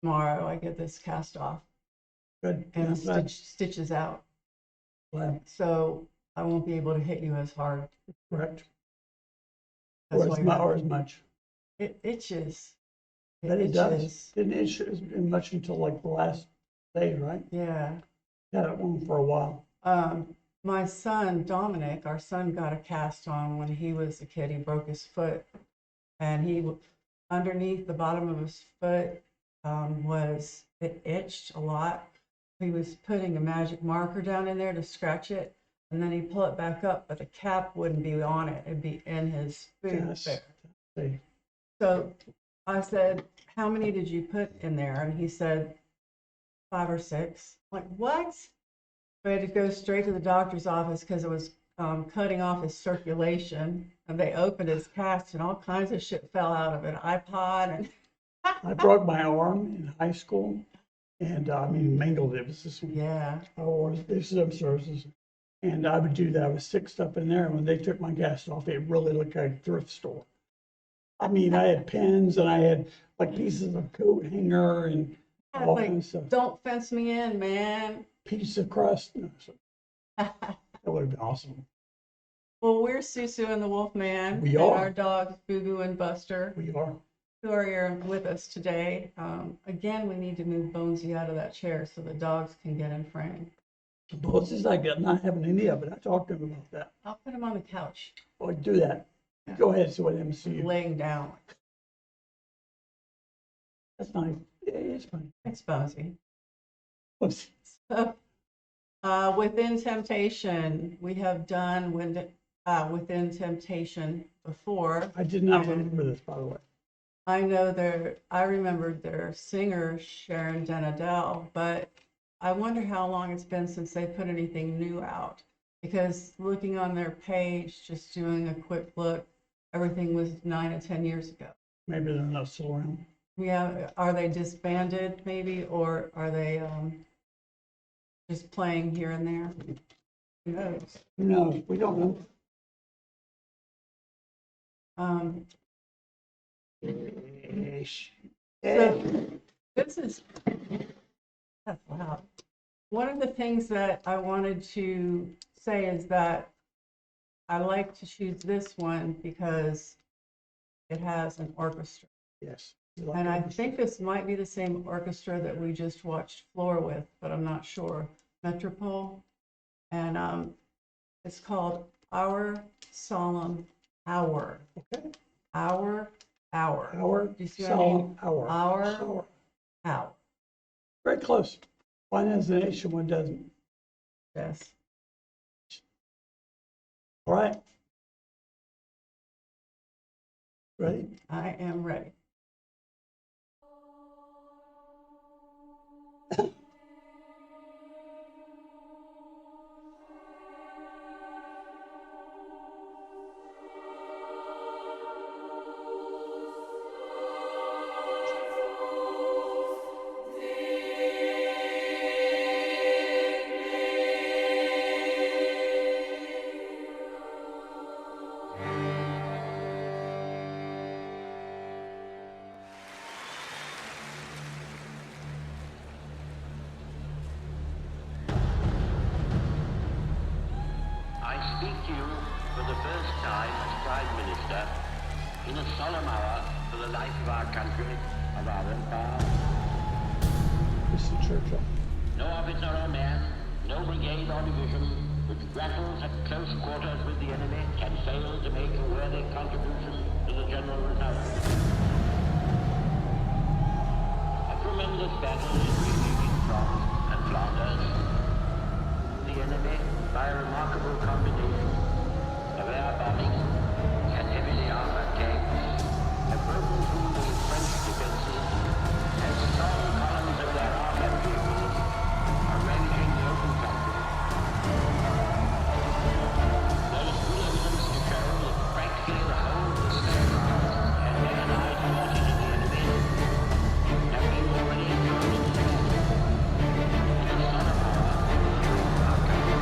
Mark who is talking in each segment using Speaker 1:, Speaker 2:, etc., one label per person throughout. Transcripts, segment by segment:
Speaker 1: tomorrow I get this cast off
Speaker 2: Good.
Speaker 1: and
Speaker 2: I'm glad.
Speaker 1: stitches out.
Speaker 2: Glad.
Speaker 1: So I won't be able to hit you as hard.
Speaker 2: Correct.
Speaker 1: That's
Speaker 2: Or
Speaker 1: why
Speaker 2: as,
Speaker 1: you
Speaker 2: mu-
Speaker 1: have
Speaker 2: or
Speaker 1: to-
Speaker 2: as much.
Speaker 1: It itches.
Speaker 2: But it does.
Speaker 1: itches.
Speaker 2: Didn't itch as much until like the last day, right?
Speaker 1: Yeah.
Speaker 2: Had it on for a while.
Speaker 1: My son, Dominic, our son got a cast on when he was a kid. He broke his foot, and underneath the bottom of his foot it itched a lot. He was putting a magic marker down in there to scratch it, and then he'd pull it back up, but the cap wouldn't be on it. It'd be in his boot
Speaker 2: Yes.
Speaker 1: there.
Speaker 2: See.
Speaker 1: So I said, how many did you put in there? And he said, 5 or 6. I'm like, what? I had to go straight to the doctor's office because it was cutting off his circulation. And they opened his cast and all kinds of shit fell out of it. iPod and
Speaker 2: I broke my arm in high school, and I mean, mangled it. It was just
Speaker 1: yeah.
Speaker 2: this is services. And I would do that. I was sick stuff in there. And when they took my cast off, it really looked like a thrift store. I mean, I had pins and I had like pieces of coat hanger and all
Speaker 1: Like,
Speaker 2: kinds of stuff.
Speaker 1: don't fence me in, man.
Speaker 2: Piece of crust. No, that would have been awesome.
Speaker 1: Well, we're Susu and the Wolfman.
Speaker 2: We
Speaker 1: and
Speaker 2: are.
Speaker 1: our dogs, Boo Boo and Buster,
Speaker 2: We are.
Speaker 1: who are here with us today. Again, we need to move Bonesy out of that chair so the dogs can get in frame.
Speaker 2: Both is like not having any of it. I talked to him about that.
Speaker 1: I'll put him on the couch,
Speaker 2: Oh, do that. Go ahead, so let him see you.
Speaker 1: laying down.
Speaker 2: That's nice. Yeah, it's fine.
Speaker 1: It's Bonesy.
Speaker 2: Oops.
Speaker 1: So, Within Temptation, we have done Within Temptation before.
Speaker 2: I did not remember this, by the way.
Speaker 1: I remembered their singer, Sharon Denadell, but I wonder how long it's been since they put anything new out. Because looking on their page, just doing a quick look, everything was 9 or 10 years ago.
Speaker 2: Maybe they're not still around.
Speaker 1: Yeah, are they disbanded maybe, or are they just playing here and there? Who knows?
Speaker 2: Who knows? We don't know. Ish.
Speaker 1: So this is, that's loud. One of the things that I wanted to say is that I like to choose this one because it has an orchestra.
Speaker 2: Yes.
Speaker 1: And I think this might be the same orchestra that we just watched Floor with, but I'm not sure. Metropole. And it's called Our Solemn Hour.
Speaker 2: Okay.
Speaker 1: Hour.
Speaker 2: Hour.
Speaker 1: Do you see what I mean?
Speaker 2: Solemn hour.
Speaker 1: Hour. Hour.
Speaker 2: Very close. One has an H and one doesn't.
Speaker 1: Yes.
Speaker 2: All right. Ready?
Speaker 1: I am ready.
Speaker 3: Speak to you for the first time as Prime Minister in a solemn hour for the life of our country, of our empire.
Speaker 2: This is Churchill.
Speaker 3: No officer or man, no brigade or division which battles at close quarters with the enemy can fail to make a worthy contribution to the general result. A tremendous battle is raging in France and Flanders. The enemy, by a remarkable combination of air bombing and heavily armored tanks, have broken through the French defenses and strong columns of their armored vehicles are ravaging the open country. There is good evidence to show that practically the whole of the steadfast and mechanized forces of the enemy have been already included in the battle. In a solemn hour, our country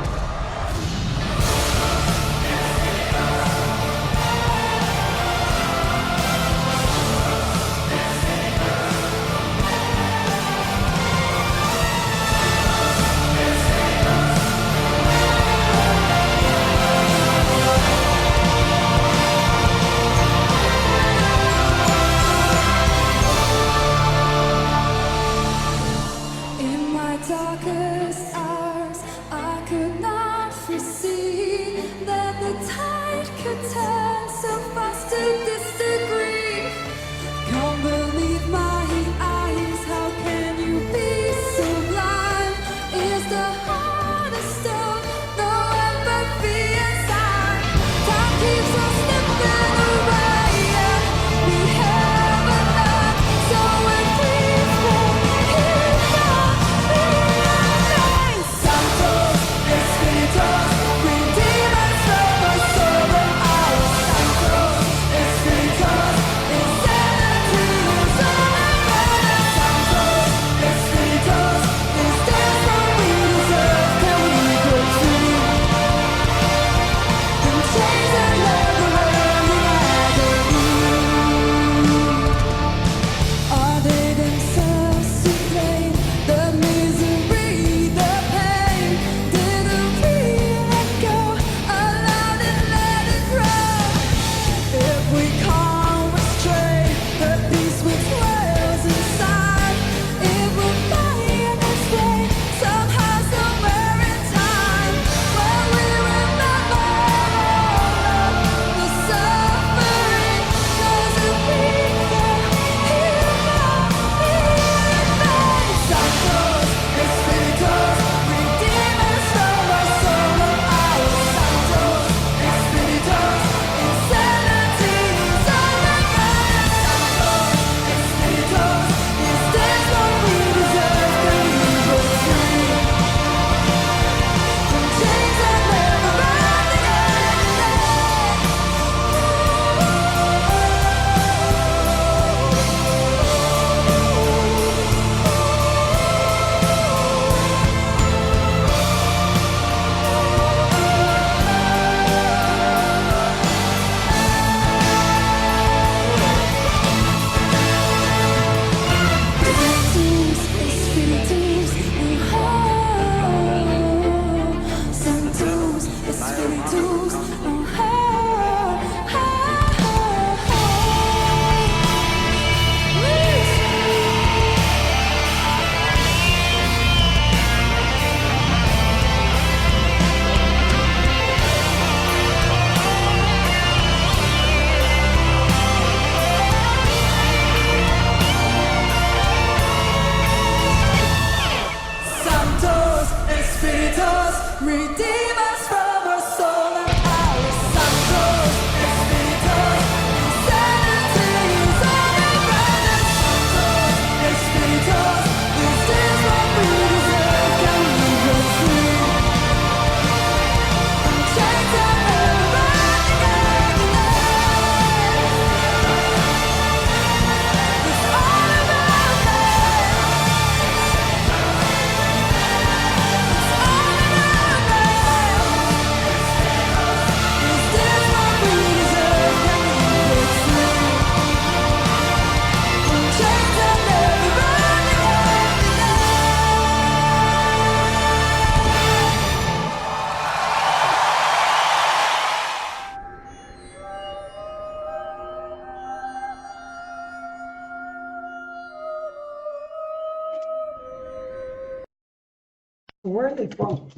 Speaker 2: Where are they from?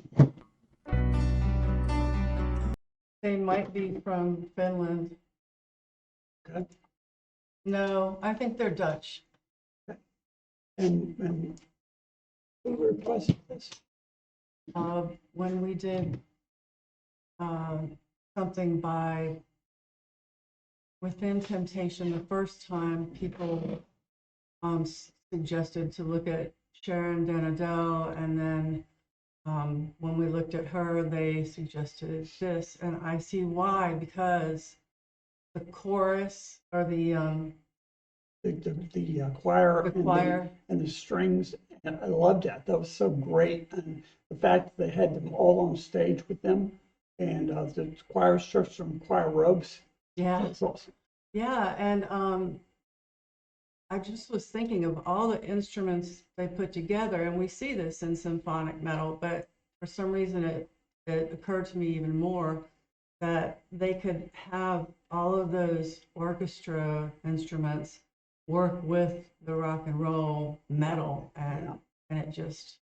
Speaker 1: They might be from Finland.
Speaker 2: Okay.
Speaker 1: No, I think they're Dutch.
Speaker 2: And who requested this?
Speaker 1: When we did something by Within Temptation the first time, people suggested to look at Sharon Danadell, and then when we looked at her, they suggested this, and I see why, because the chorus or the
Speaker 2: Choir,
Speaker 1: The choir.
Speaker 2: and the strings, and I loved that. That was so great, and the fact that they had them all on stage with them, and the choir shirts from choir robes.
Speaker 1: yeah.
Speaker 2: That's awesome.
Speaker 1: Yeah, and I just was thinking of all the instruments they put together, and we see this in symphonic metal, but for some reason it occurred to me even more that they could have all of those orchestra instruments work with the rock and roll metal, and it just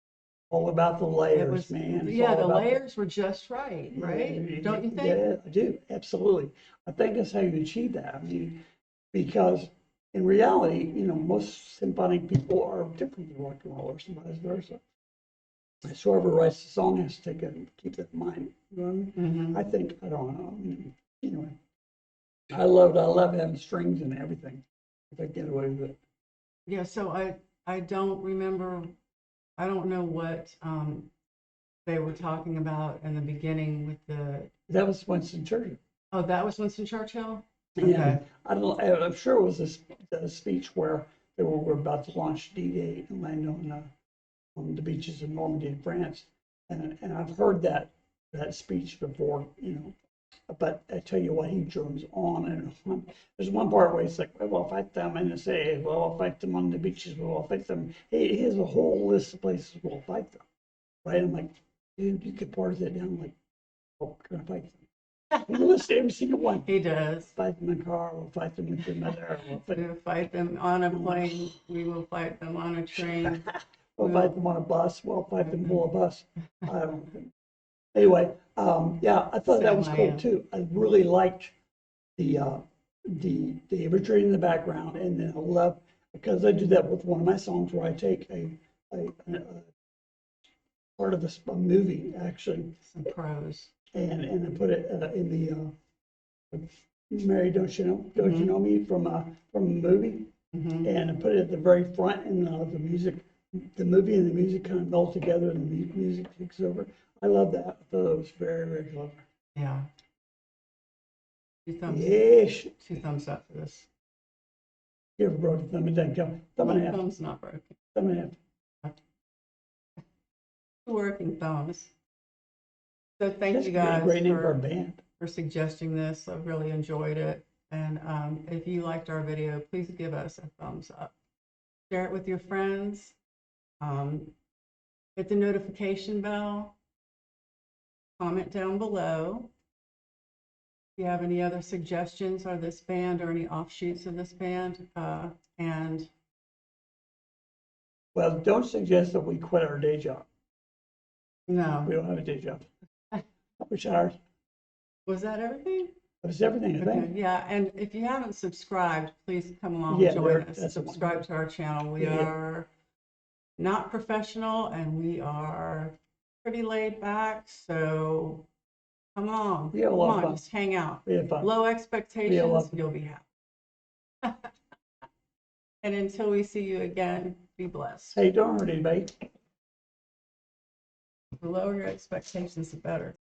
Speaker 2: All about the
Speaker 1: it
Speaker 2: layers,
Speaker 1: was
Speaker 2: man. It's
Speaker 1: yeah,
Speaker 2: all
Speaker 1: the
Speaker 2: about
Speaker 1: layers were just right, right? Don't you think?
Speaker 2: Yeah, I do, absolutely. I think that's how you achieve that. I mean, because in reality, most symphonic people are different than rock and rollers and vice versa. So whoever writes the song has to keep that in mind. You know what I mean?
Speaker 1: Mhm.
Speaker 2: I think, I don't know. I mean, anyway, I love having strings and everything. If I get away with it.
Speaker 1: Yeah, so I don't remember, I don't know what they were talking about in the beginning with the,
Speaker 2: That was Winston Churchill.
Speaker 1: oh, that was Winston Churchill?
Speaker 2: And
Speaker 1: Okay.
Speaker 2: I don't know, I'm sure it was a speech where they were about to launch D-Day and land on the beaches of Normandy in France. And I've heard that speech before, but I tell you what, he drums on and on. There's one part where he's like, we'll fight them in the sea, we'll fight them on the beaches, we'll fight them. He has a whole list of places we'll fight them, right? I'm like, dude, you could part that down, like, oh, we're gonna fight them. You list every single one.
Speaker 1: He does.
Speaker 2: Fight them in a car, we'll fight them in the mother,
Speaker 1: We will fight them on a plane, we will fight them on a train.
Speaker 2: we'll fight them on a bus, we'll fight them full of bus. I don't think. Anyway, yeah, I thought that was cool too. I really liked the imagery in the background, and then I love, because I do that with one of my songs where I take a part of a movie actually,
Speaker 1: Some pros.
Speaker 2: and I put it in the Mary, don't you know me from a movie, and I put it at the very front, and the movie and the music kind of meld together, and the music takes over. I love that. I thought it was very, very clever.
Speaker 1: Yeah.
Speaker 2: Yes.
Speaker 1: 2 thumbs up for this.
Speaker 2: You ever broke a thumb and done come? Thumb and a
Speaker 1: My
Speaker 2: half.
Speaker 1: thumb's not broken.
Speaker 2: Thumb and a half.
Speaker 1: 2 working thumbs. So thank
Speaker 2: That's
Speaker 1: you
Speaker 2: a
Speaker 1: guys
Speaker 2: great name for a band.
Speaker 1: for suggesting this. I really enjoyed it. And if you liked our video, please give us a thumbs up. Share it with your friends. Hit the notification bell. Comment down below. If you have any other suggestions or this band or any offshoots of this band. And
Speaker 2: Well, don't suggest that we quit our day job.
Speaker 1: no.
Speaker 2: We don't have a day job. We're tired.
Speaker 1: Was that everything?
Speaker 2: That's everything, I
Speaker 1: Okay,
Speaker 2: think.
Speaker 1: yeah, and if you haven't subscribed, please come along
Speaker 2: Yeah,
Speaker 1: and join
Speaker 2: that's
Speaker 1: us.
Speaker 2: the one.
Speaker 1: Subscribe to our channel. We
Speaker 2: Yeah.
Speaker 1: are not professional and we are pretty laid back, so come on.
Speaker 2: We had a
Speaker 1: Come
Speaker 2: lot of
Speaker 1: on,
Speaker 2: fun.
Speaker 1: just hang out.
Speaker 2: We had fun.
Speaker 1: Low expectations,
Speaker 2: fun.
Speaker 1: you'll be happy. And until we see you again, be blessed.
Speaker 2: Hey, don't hurt anybody.
Speaker 1: The lower your expectations, the better.